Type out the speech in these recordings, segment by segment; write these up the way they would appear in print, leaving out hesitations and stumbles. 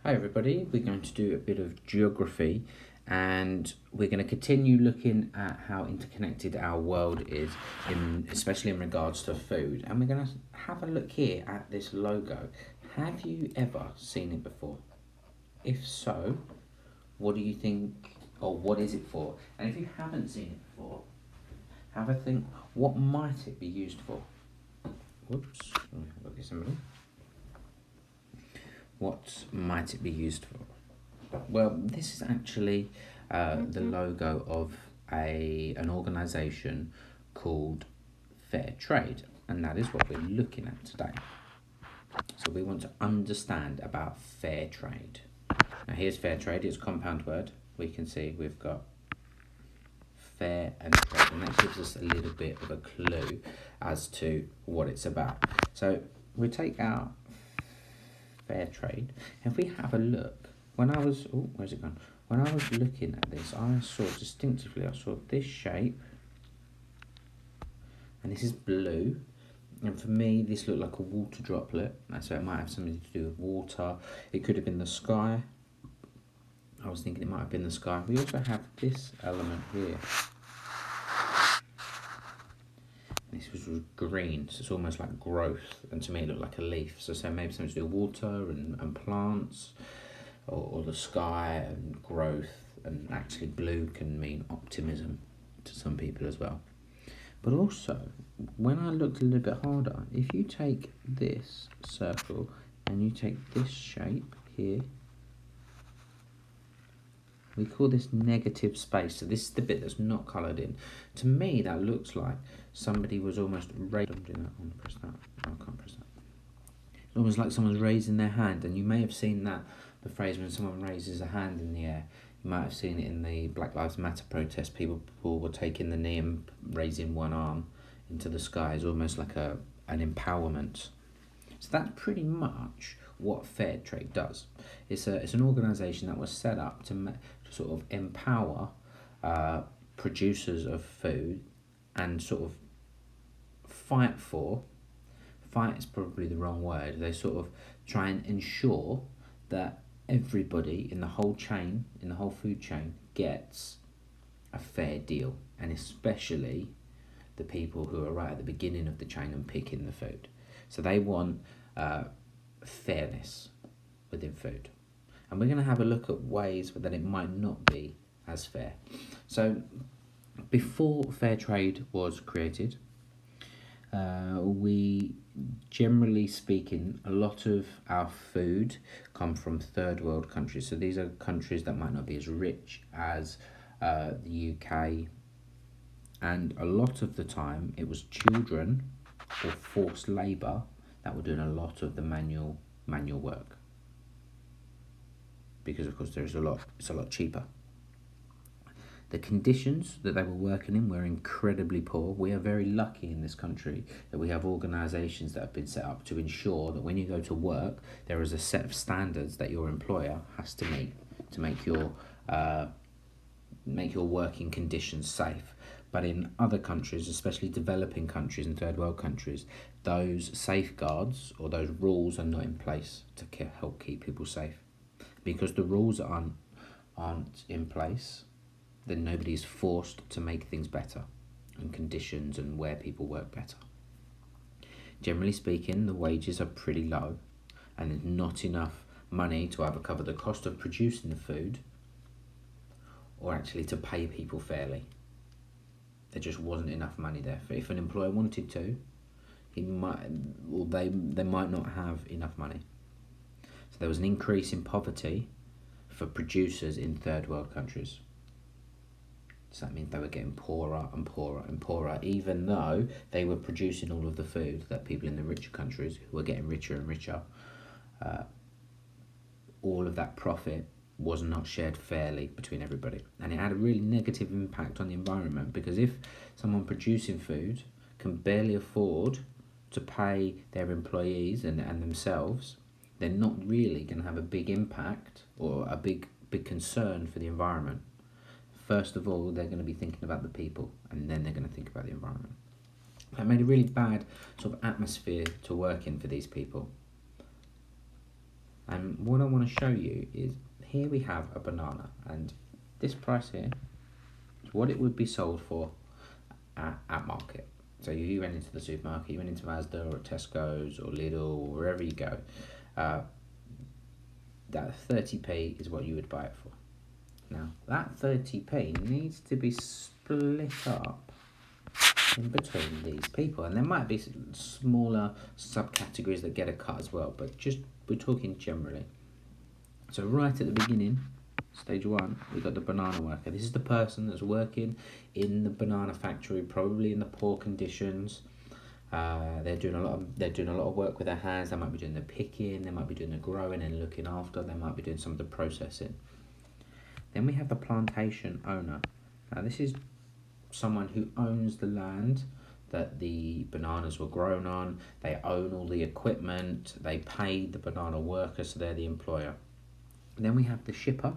Hi everybody, we're going to do a bit of geography and we're going to continue looking at how interconnected our world is, especially in regards to food. And we're going to have a look here at this logo. Have you ever seen it before? If so, what do you think, or what is it for? And if you haven't seen it before, have a think, what might it be used for? Whoops, look at somebody. What might it be used for? Well, this is actually the logo of an organisation called Fair Trade, and that is what we're looking at today. So we want to understand about fair trade. Now here's fair trade, it's a compound word. We can see we've got fair and trade, and that gives us a little bit of a clue as to what it's about. So we take our fair trade. If we have a look, when I was looking at this, I saw this shape, and this is blue, and for me this looked like a water droplet, so it might have something to do with water. It could have been the sky. I was thinking it might have been the sky. We also have this element here. This was green, so it's almost like growth, and to me it looked like a leaf. So maybe something to do with water and plants, or the sky and growth, and actually blue can mean optimism to some people as well. But also, when I looked a little bit harder, if you take this circle and you take this shape here, we call this negative space. So this is the bit that's not coloured in. To me, that looks like somebody was almost raising. I want to press that. I can't press that. It's almost like someone's raising their hand, and you may have seen that, the phrase when someone raises a hand in the air. You might have seen it in the Black Lives Matter protest. People were taking the knee and raising one arm into the sky. It's almost like an empowerment. So that's pretty much what Fair Trade does. It's an organisation that was set up to sort of empower producers of food and sort of fight is probably the wrong word. They sort of try and ensure that everybody in the whole chain, in the whole food chain, gets a fair deal, and especially the people who are right at the beginning of the chain and picking the food. So they want fairness within food. And we're going to have a look at ways that it might not be as fair. So before fair trade was created, we, generally speaking, a lot of our food come from third world countries. So these are countries that might not be as rich as the UK, and a lot of the time it was children or forced labour that were doing a lot of the manual work, because of course it's a lot cheaper. The conditions that they were working in were incredibly poor. We are very lucky in this country that we have organisations that have been set up to ensure that when you go to work, there is a set of standards that your employer has to meet to make your working conditions safe. But in other countries, especially developing countries and third world countries, those safeguards or those rules are not in place to help keep people safe. Because the rules aren't in place, then nobody is forced to make things better and conditions and where people work better. Generally speaking, the wages are pretty low, and there's not enough money to either cover the cost of producing the food or actually to pay people fairly. There just wasn't enough money there. If an employer wanted to, they might not have enough money. So there was an increase in poverty for producers in third world countries. So that means they were getting poorer and poorer and poorer, even though they were producing all of the food that people in the richer countries, who were getting richer and richer, all of that profit was not shared fairly between everybody. And it had a really negative impact on the environment, because if someone producing food can barely afford to pay their employees and themselves, they're not really going to have a big impact or a big concern for the environment. First of all, they're going to be thinking about the people, and then they're going to think about the environment. That made a really bad sort of atmosphere to work in for these people. And what I want to show you is, here we have a banana, and this price here is what it would be sold for at market. So if you went into the supermarket, you went into Asda or Tesco's or Lidl or wherever you go, that 30p is what you would buy it for. Now, that 30p needs to be split up in between these people, and there might be smaller subcategories that get a cut as well, but just we're talking generally. So right at the beginning, stage 1, we've got the banana worker. This is the person that's working in the banana factory, probably in the poor conditions. They're doing a lot of work with their hands. They might be doing the picking, they might be doing the growing and looking after, they might be doing some of the processing. Then we have the plantation owner. Now this is someone who owns the land that the bananas were grown on. They own all the equipment, they paid the banana workers, so they're the employer. And then we have the shipper.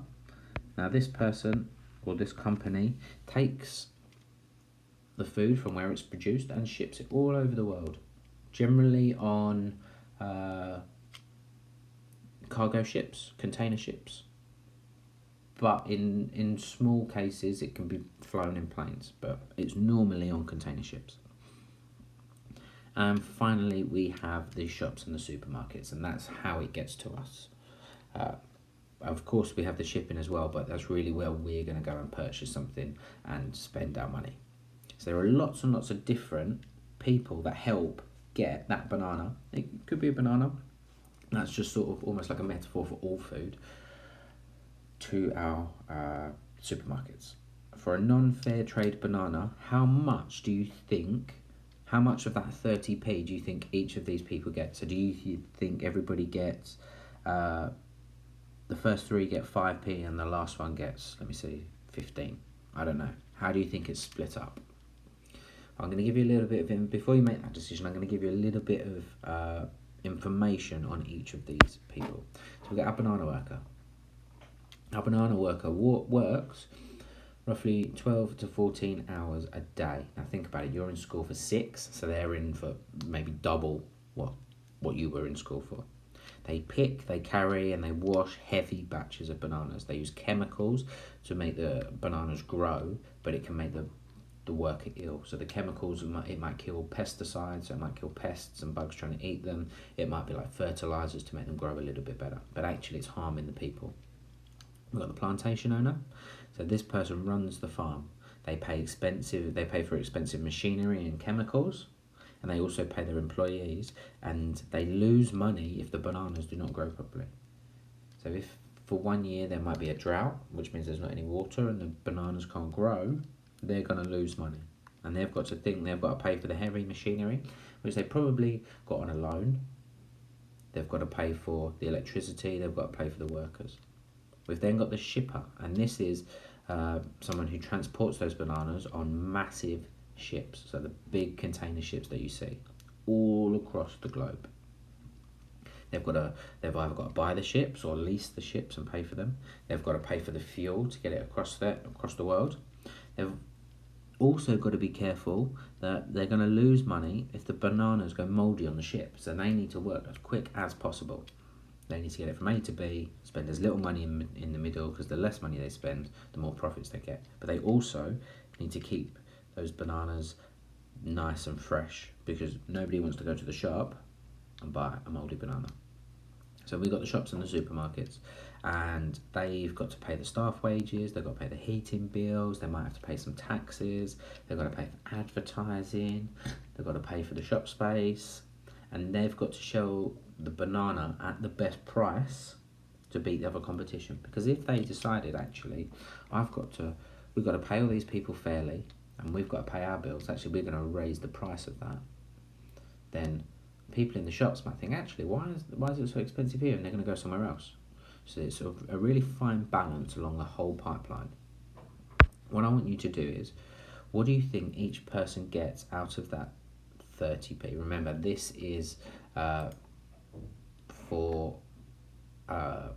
Now this person or this company takes the food from where it's produced and ships it all over the world, generally on cargo ships, container ships, but in small cases it can be flown in planes, but it's normally on container ships. And finally we have the shops and the supermarkets, and that's how it gets to us. Of course we have the shipping as well, but that's really where we're going to go and purchase something and spend our money. So there are lots and lots of different people that help get that banana. It could be a banana, that's just sort of almost like a metaphor for all food, to our supermarkets. For a non-fair trade banana, how much of that 30p do you think each of these people get? So do you think everybody gets, the first 3 get 5p and the last one gets, 15? I don't know. How do you think it's split up? I'm going to give you a little bit of, before you make that decision, I'm going to give you a little bit of information on each of these people. So we've got our banana worker. Our banana worker works roughly 12 to 14 hours a day. Now think about it, you're in school for 6, so they're in for maybe double what you were in school for. They pick, they carry, and they wash heavy batches of bananas. They use chemicals to make the bananas grow, but it can make the worker ill. So the chemicals, it might kill pesticides, so it might kill pests and bugs trying to eat them. It might be like fertilizers to make them grow a little bit better, but actually it's harming the people. We've got the plantation owner. So this person runs the farm. They pay for expensive machinery and chemicals, and they also pay their employees, and they lose money if the bananas do not grow properly. So if for 1 year there might be a drought, which means there's not any water and the bananas can't grow, they're going to lose money. And they've got to pay for the heavy machinery, which they probably got on a loan. They've got to pay for the electricity, they've got to pay for the workers. We've then got the shipper, and this is someone who transports those bananas on massive ships, so the big container ships that you see all across the globe. They've either got to buy the ships or lease the ships and pay for them. They've got to pay for the fuel to get it across the world. They've also got to be careful that they're going to lose money if the bananas go mouldy on the ship, so they need to work as quick as possible. They need to get it from A to B, spend as little money in the middle, because the less money they spend, the more profits they get. But they also need to keep those bananas nice and fresh, because nobody wants to go to the shop and buy a mouldy banana. So we've got the shops and the supermarkets, and they've got to pay the staff wages, they've got to pay the heating bills, they might have to pay some taxes, they've got to pay for advertising, they've got to pay for the shop space, and they've got to show the banana at the best price to beat the other competition. Because if they decided, actually, we've got to pay all these people fairly, and we've got to pay our bills, actually we're going to raise the price of that, then people in the shops might think, actually, why is it so expensive here, and they're going to go somewhere else. So it's sort of a really fine balance along the whole pipeline. What I want you to do is, what do you think each person gets out of that 30p? Remember, this is for a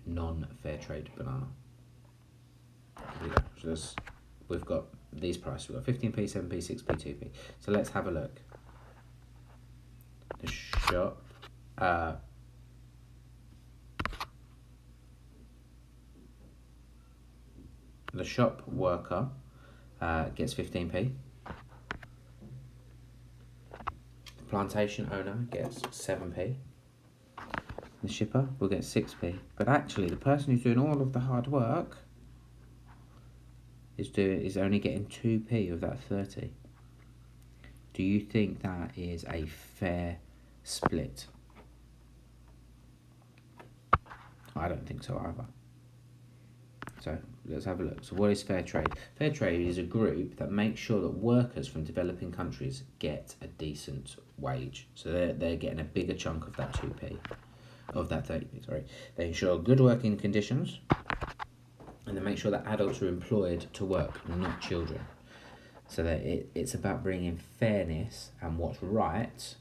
non-fair trade banana. Here we go. So we've got these prices. We've got 15p, 7p, 6p, 2p. So let's have a look. The shop, The shop worker gets 15p. The plantation owner gets 7p. The shipper will get 6p. But actually, the person who's doing all of the hard work is only getting 2p of that 30. Do you think that is a fair split? I don't think so either. So let's have a look. So what is fair trade? Fair trade is a group that makes sure that workers from developing countries get a decent wage. So they're getting a bigger chunk of that 2p, of that 30p, sorry. They ensure good working conditions, and they make sure that adults are employed to work, not children. So that it's about bringing fairness and what's right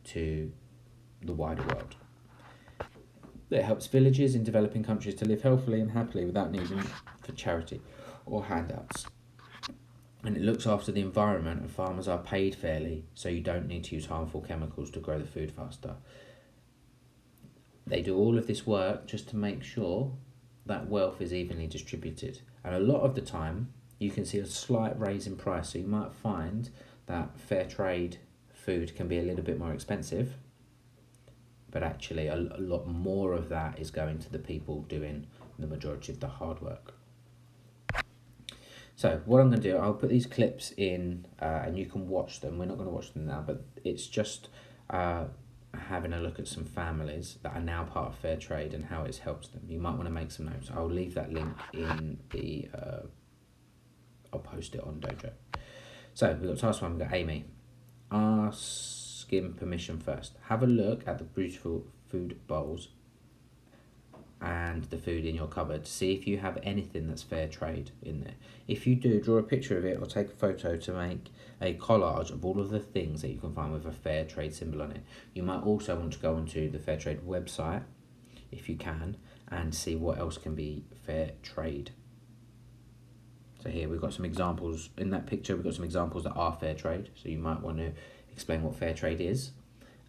to the wider world. It helps villages in developing countries to live healthily and happily without needing for charity or handouts. And it looks after the environment, and farmers are paid fairly, so you don't need to use harmful chemicals to grow the food faster. They do all of this work just to make sure that wealth is evenly distributed. And a lot of the time, you can see a slight raise in price. So you might find that fair trade food can be a little bit more expensive, but actually a lot more of that is going to the people doing the majority of the hard work. So what I'm going to do, I'll put these clips in and you can watch them. We're not going to watch them now, but it's just having a look at some families that are now part of fair trade and how it's helped them. You might want to make some notes. I'll leave that link in the... I'll post it on Dojo. So we've got task 1, we've got Amy. Ask him permission first. Have a look at the beautiful food bowls and the food in your cupboard to see if you have anything that's fair trade in there. If you do, draw a picture of it or take a photo to make a collage of all of the things that you can find with a fair trade symbol on it. You might also want to go onto the fair trade website, if you can, and see what else can be fair trade. So here we've got some examples. In that picture we've got some examples that are fair trade, so you might want to explain what fair trade is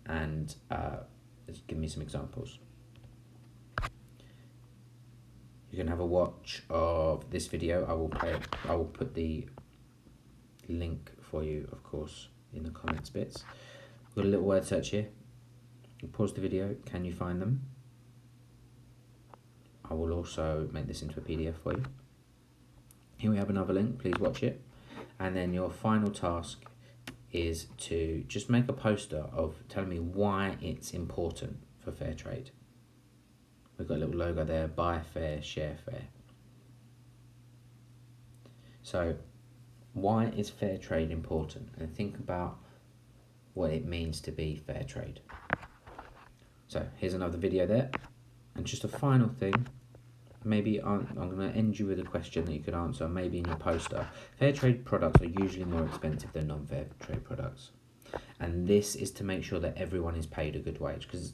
and give me some examples. You can have a watch of this video. I will put the link for you, of course, in the comments bits. We've got a little word search here. Pause the video. Can you find them? I will also make this into a PDF for you. Here we have another link, please watch it. And then your final task is to just make a poster of telling me why it's important for fair trade. We've got a little logo there, buy fair, share fair. So why is fair trade important? And think about what it means to be fair trade. So here's another video there. And just a final thing, maybe I'm going to end you with a question that you could answer, maybe in your poster. Fair trade products are usually more expensive than non-fair trade products. And this is to make sure that everyone is paid a good wage, because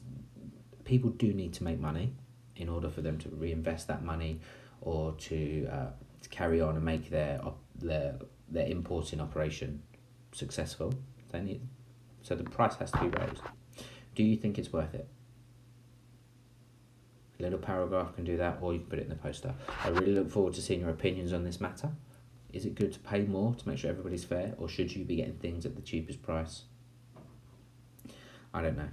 people do need to make money in order for them to reinvest that money or to carry on and make their importing operation successful. So the price has to be raised. Do you think it's worth it? A little paragraph can do that, or you can put it in the poster. I really look forward to seeing your opinions on this matter. Is it good to pay more to make sure everybody's fair, or should you be getting things at the cheapest price? I don't know.